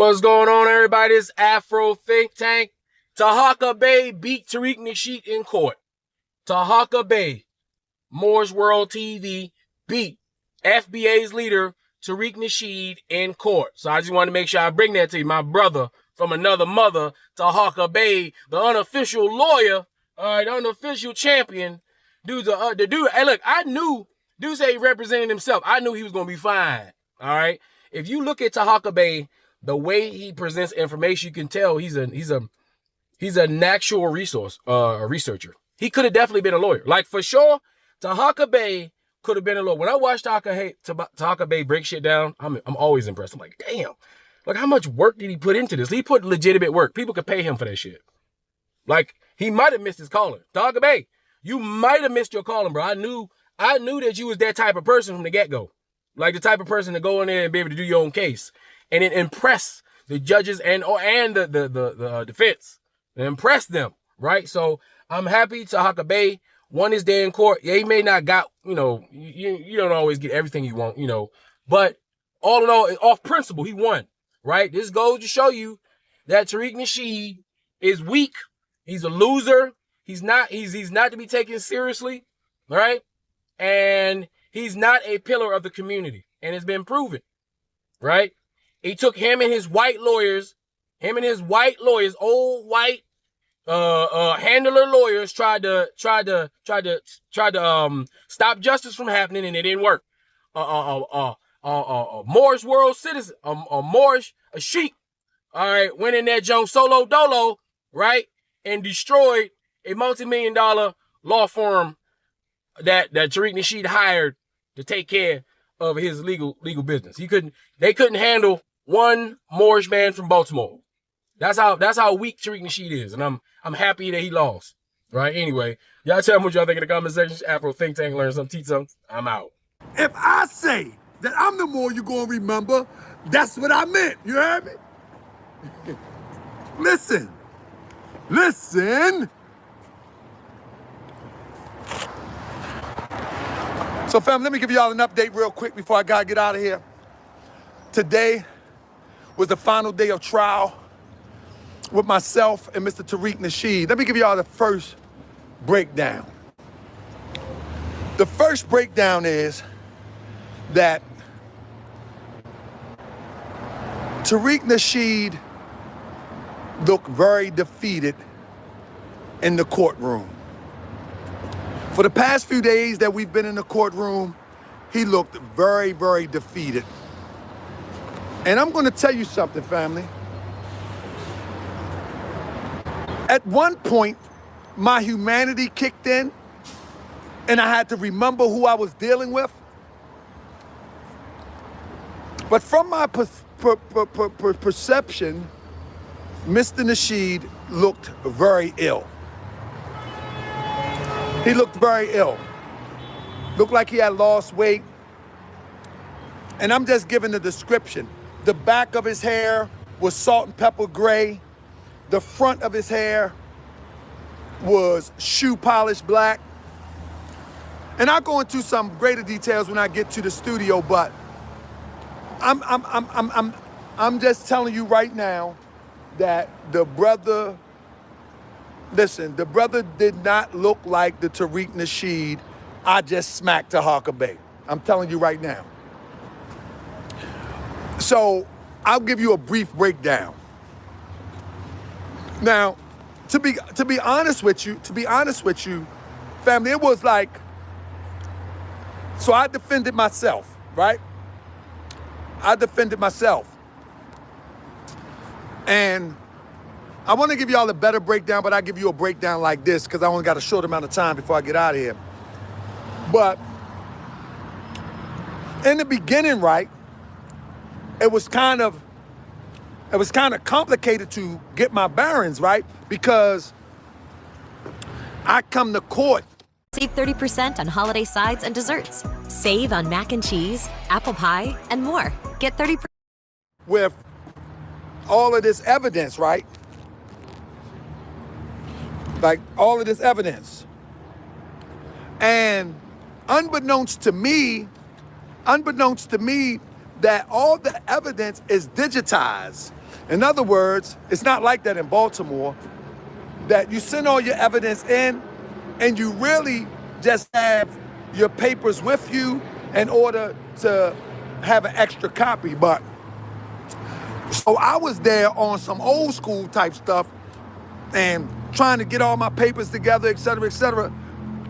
What's going on, everybody? It's Afro Think Tank. Tahaka Bey beat Tariq Nasheed in court. Tahaka Bey, Moorish World TV, beat FBA's leader, Tariq Nasheed, in court. So I just wanted to make sure I bring that to you. My brother from another mother, Tahaka Bey, the unofficial lawyer, the unofficial champion. The dude, hey, look, I knew, dude said he represented himself. I knew he was going to be fine, all right? If you look at Tahaka Bey, the way he presents information, you can tell he's a natural resource, a researcher. He could have definitely been a lawyer. Like, for sure, Tahaka Bey could have been a lawyer. When I watch Tahaka Bey break shit down, I'm always impressed. I'm like, damn, like, how much work did he put into this? He put legitimate work. People could pay him for that shit. Like, he might have missed his calling. Tahaka Bey, you might have missed your calling, bro. I knew that you was that type of person from the get-go. Like, the type of person to go in there and be able to do your own case and then impress the judges and the defense, and impress them, right? So I'm happy Tahaka Bey won his day in court. Yeah, he may not got, you don't always get everything you want, but all in all, off principle, he won, right? This goes to show you that Tariq Nasheed is weak. He's a loser. He's not to be taken seriously, right? And he's not a pillar of the community, and it's been proven, right? He took him and his white lawyers, old white handler lawyers, tried to stop justice from happening, and it didn't work. Moorish world citizen, a sheik, all right, went in there, Joe solo dolo, right, and destroyed a multi-million-dollar law firm that Tariq Nasheed hired to take care of his legal business. They couldn't handle one Moorish man from Baltimore. That's how weak Tariq Nasheed is, and I'm happy that he lost. Right? Anyway, y'all tell me what y'all think in the comment section. Afro Think Tank, learn something, teach something. I'm out. If I say that I'm the more you're gonna remember, that's what I meant. You heard me? Listen. So, fam, let me give y'all an update real quick before I gotta get out of here. Today was the final day of trial with myself and Mr. Tariq Nasheed. Let me give y'all the first breakdown. The first breakdown is that Tariq Nasheed looked very defeated in the courtroom. For the past few days that we've been in the courtroom, he looked very, very defeated. And I'm gonna tell you something, family. At one point, my humanity kicked in, and I had to remember who I was dealing with. But from my perception, Mr. Nasheed looked very ill. He looked very ill. Looked like he had lost weight. And I'm just giving the description. The back of his hair was salt and pepper gray. The front of his hair was shoe polish black. And I'll go into some greater details when I get to the studio, but I'm just telling you right now that the brother did not look like the Tariq Nasheed I just smacked Tahaka Bey. I'm telling you right now. So I'll give you a brief breakdown. Now, to be honest with you, family, it was like, so I defended myself, right? I defended myself. And I want to give y'all a better breakdown, but I'll give you a breakdown like this because I only got a short amount of time before I get out of here. But in the beginning, right, it was kind of complicated to get my bearings, right? Because I come to court. Save 30% on holiday sides and desserts. Save on mac and cheese, apple pie, and more. Get 30% with all of this evidence, right? Like all of this evidence. And unbeknownst to me, that all the evidence is digitized. In other words, it's not like that in Baltimore, that you send all your evidence in and you really just have your papers with you in order to have an extra copy. But so I was there on some old school type stuff and trying to get all my papers together, et cetera,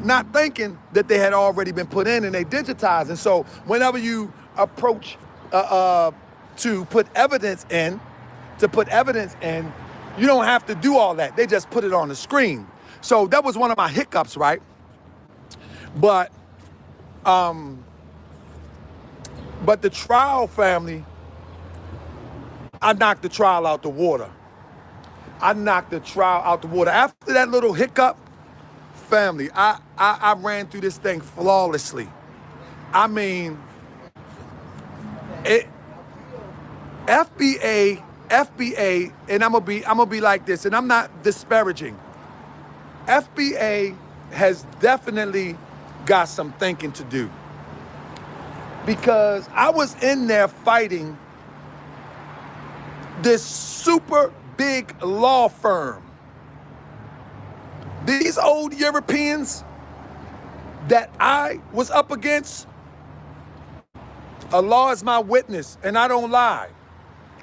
not thinking that they had already been put in and they digitized. And so whenever you approach to put evidence in, you don't have to do all that. They just put it on the screen. So that was one of my hiccups, right? But the trial, family, I knocked the trial out the water. After that little hiccup, family, I ran through this thing flawlessly. I mean, FBA, and I'm gonna be like this, and I'm not disparaging. FBA has definitely got some thinking to do, because I was in there fighting this super big law firm. These old Europeans that I was up against, Allah is my witness, and I don't lie.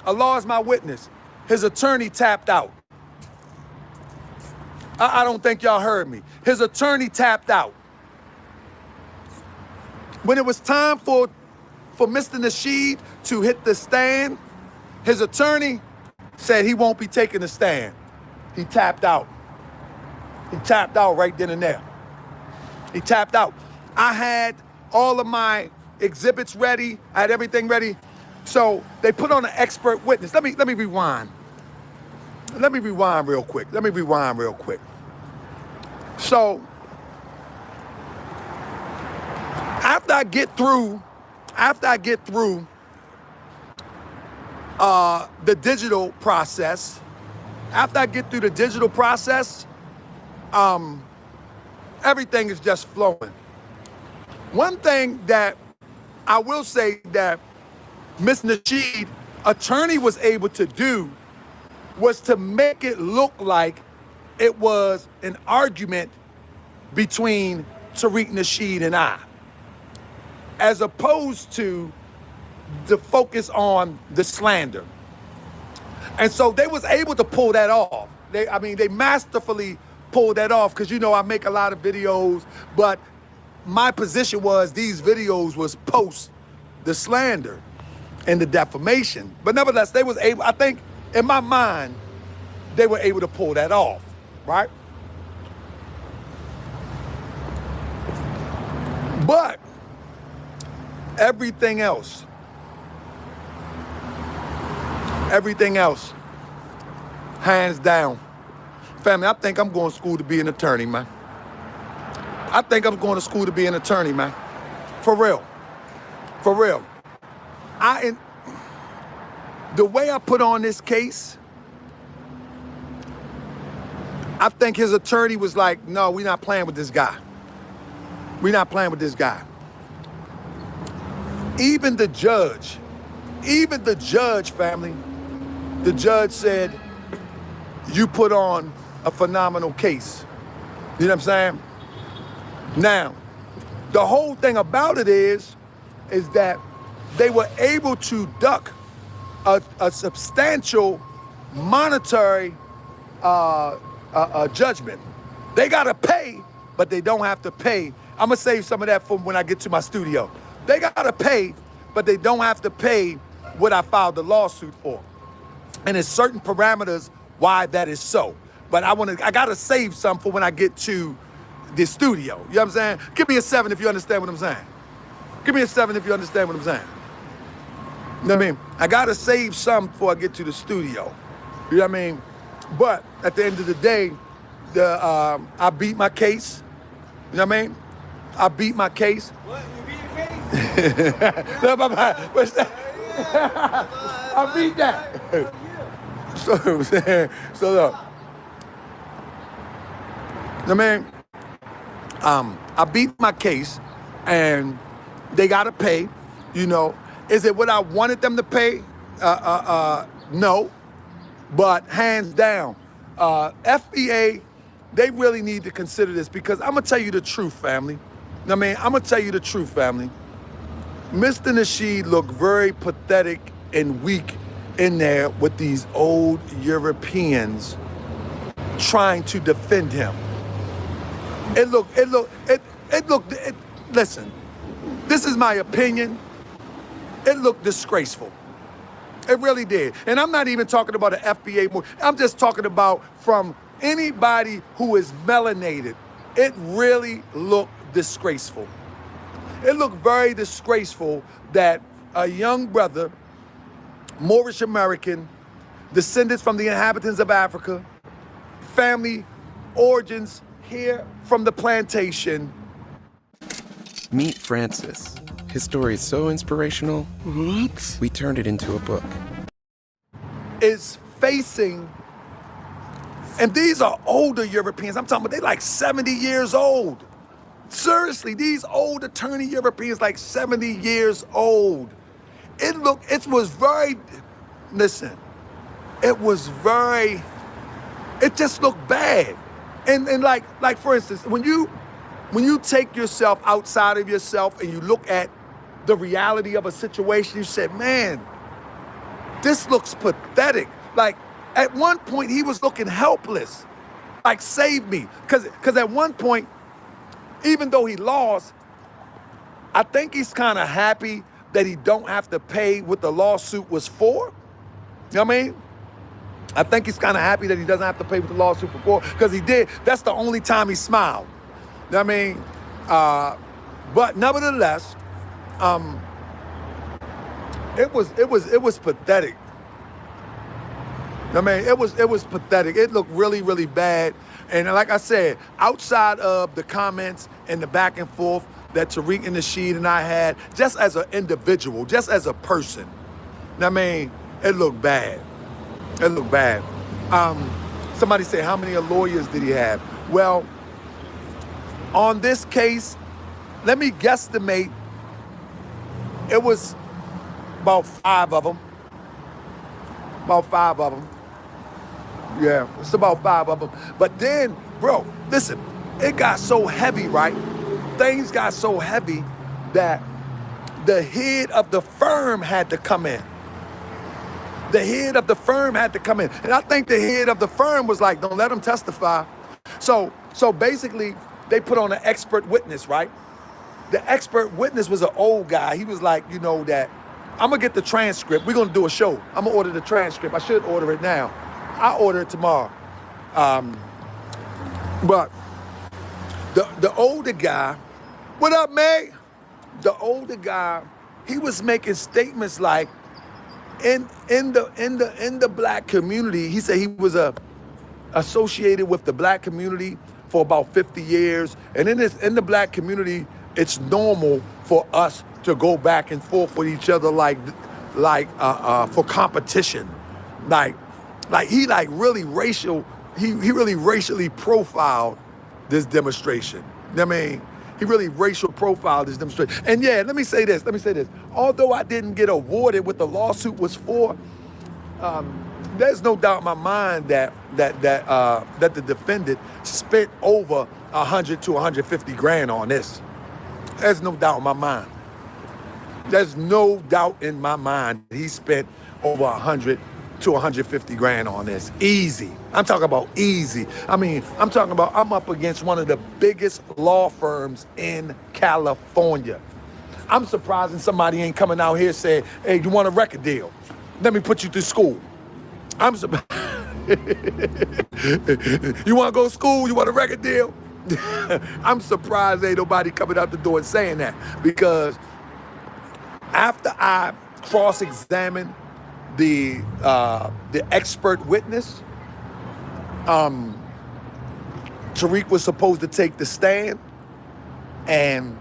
Allah is my witness. His attorney tapped out. I don't think y'all heard me. His attorney tapped out. When it was time for Mr. Nasheed to hit the stand, his attorney said he won't be taking the stand. He tapped out. He tapped out right then and there. He tapped out. I had all of my exhibits ready. I had everything ready. So they put on an expert witness. Let me rewind. Let me rewind real quick. So after I get through the digital process, everything is just flowing. One thing that I will say that Ms. Nasheed attorney was able to do was to make it look like it was an argument between Tariq Nasheed and I, as opposed to the focus on the slander. And so they was able to pull that off. They masterfully pulled that off, because I make a lot of videos, but my position was these videos was post the slander and the defamation. But nevertheless, they was able, I think in my mind, they were able to pull that off, right? But everything else, hands down, family, I think I'm going to school to be an attorney, man. For real. The way I put on this case, I think his attorney was like, no, we're not playing with this guy. Even the judge, family, the judge said, you put on a phenomenal case. You know what I'm saying? Now, the whole thing about it is that they were able to duck a substantial monetary judgment. They gotta pay, but they don't have to pay. I'm gonna save some of that for when I get to my studio. They gotta pay, but they don't have to pay what I filed the lawsuit for. And there's certain parameters why that is so. But I gotta save some for when I get to the studio. You know what I'm saying? Give me a 7 if you understand what I'm saying. You know what I mean? I gotta save some before I get to the studio. You know what I mean? But at the end of the day, I beat my case. You know what I mean? I beat my case. What? You beat your case? What's that? I beat that. So look. I mean, I beat my case, and they gotta pay. Is it what I wanted them to pay? No. But hands down, FBA, they really need to consider this, because I'm gonna tell you the truth, family. I'm gonna tell you the truth, family. Mr. Nesheed looked very pathetic and weak in there with these old Europeans trying to defend him. Listen, this is my opinion. It looked disgraceful. It really did. And I'm not even talking about an FBA movie. I'm just talking about from anybody who is melanated. It really looked disgraceful. It looked very disgraceful that a young brother, Moorish American, descendants from the inhabitants of Africa, family origins here from the plantation. Meet Francis. His story is so inspirational, we turned it into a book. Is facing, and these are older Europeans. I'm talking about, they like 70 years old. Seriously, these old attorney Europeans, like 70 years old. It was very, listen, it just looked bad. And like for instance, when you take yourself outside of yourself and you look at the reality of a situation, you said, man, this looks pathetic. Like at one point he was looking helpless, like save me. Cause at one point, even though he lost, I think he's kind of happy that he don't have to pay what the lawsuit was for. You know what I mean? I think he's kind of happy that he doesn't have to pay what the lawsuit was for, because he did. That's the only time he smiled. You know what I mean? But nevertheless, it was pathetic. I mean, it was pathetic. It looked really, really bad. And like I said, outside of the comments and the back and forth that Tariq and Nesheed and I had, just as an individual, just as a person, I mean, it looked bad. It looked bad. Somebody said, how many lawyers did he have? Well, on this case, let me guesstimate, it was about 5 of them. About 5 of them. Yeah, it's about 5 of them. But then, bro, listen, it got so heavy, right? Things got so heavy that the head of the firm had to come in. The head of the firm had to come in. And I think the head of the firm was like, don't let him testify. So basically, they put on an expert witness, right? The expert witness was an old guy. He was like, you know, that I'm gonna get the transcript. We're gonna do a show. I'm gonna order the transcript. I should order it now. I'll order it tomorrow. But the older guy, what up, May? The older guy, he was making statements like, in the black community, he said he was associated with the black community for about 50 years, and in the black community, it's normal for us to go back and forth with each other for competition, like he really racial. He really racially profiled this demonstration. I mean, he really racial profiled this demonstration. And yeah, let me say this. Although I didn't get awarded what the lawsuit was for, there's no doubt in my mind that the defendant spent over 100 to 150 grand on this. There's no doubt in my mind. There's no doubt in my mind he spent over 100 to 150 grand on this. Easy. I'm talking about easy. I mean, I'm talking about I'm up against one of the biggest law firms in California. I'm surprised somebody ain't coming out here saying, hey, you want a record deal? Let me put you through school. I'm surprised. You want to go to school? You want a record deal? I'm surprised ain't nobody coming out the door and saying that, because after I cross-examined the expert witness, Tariq was supposed to take the stand, and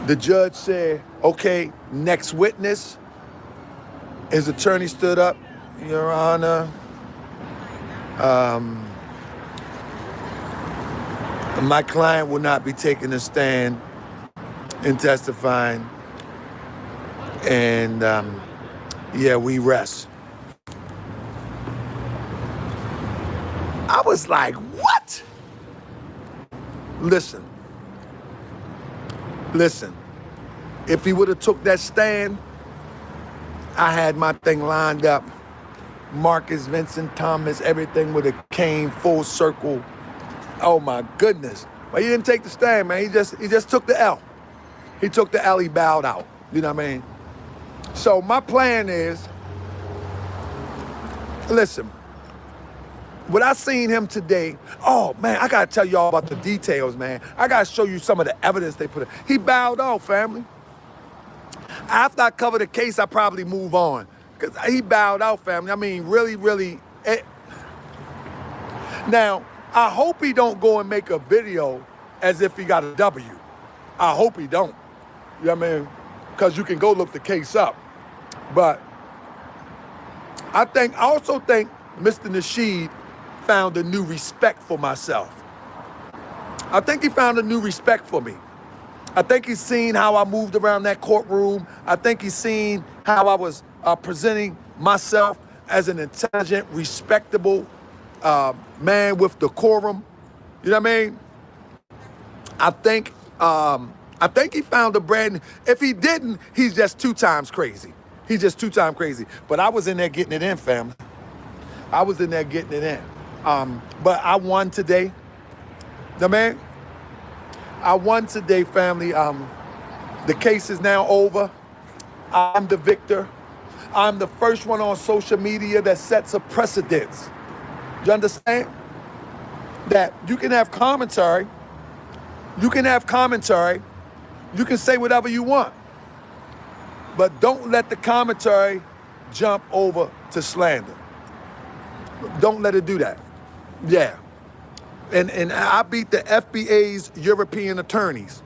the judge said, okay, next witness. His attorney stood up, Your Honor, my client will not be taking a stand and testifying, and yeah, we rest. I was like, what? Listen. If he would have took that stand, I had my thing lined up. Marcus, Vincent, Thomas, everything would have came full circle. Oh my goodness. But he didn't take the stand, man. He just took the L. He took the L, he bowed out. You know what I mean? So my plan is, listen, what I seen him today, oh man, I gotta tell y'all about the details, man. I gotta show you some of the evidence they put in. He bowed out, family. After I cover the case, I probably move on. Because he bowed out, family. I mean, really. Now, I hope he don't go and make a video as if he got a W. I hope he don't. You know what I mean? Because you can go look the case up. But I also think Mr. Nesheed found a new respect for myself. I think he found a new respect for me. I think he's seen how I moved around that courtroom. I think he's seen how I was presenting myself as an intelligent, respectable man with decorum. You know what I mean? I think he found a brand. If he didn't, he's just 2 times crazy. He's just 2 times crazy. But I was in there getting it in, family. I was in there getting it in. But I won today. The man. I won today, family. The case is now over. I'm the victor. I'm the first one on social media that sets a precedence. You understand? That you can have commentary. You can say whatever you want. But don't let the commentary jump over to slander. Don't let it do that. Yeah. And I beat the FBA's European attorneys.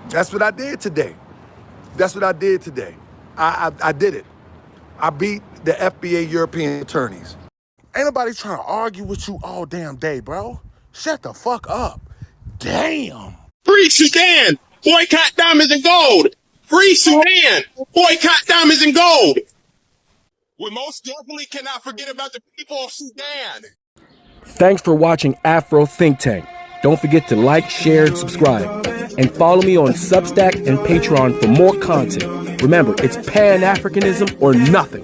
That's what I did today. I did it. I beat the FBA European attorneys. Ain't nobody trying to argue with you all damn day, bro. Shut the fuck up. Damn. Free Sudan! Boycott diamonds and gold! Free Sudan! Boycott diamonds and gold! We most definitely cannot forget about the people of Sudan! Thanks for watching Afro Think Tank. Don't forget to like, share, and subscribe. And follow me on Substack and Patreon for more content. Remember, it's Pan-Africanism or nothing.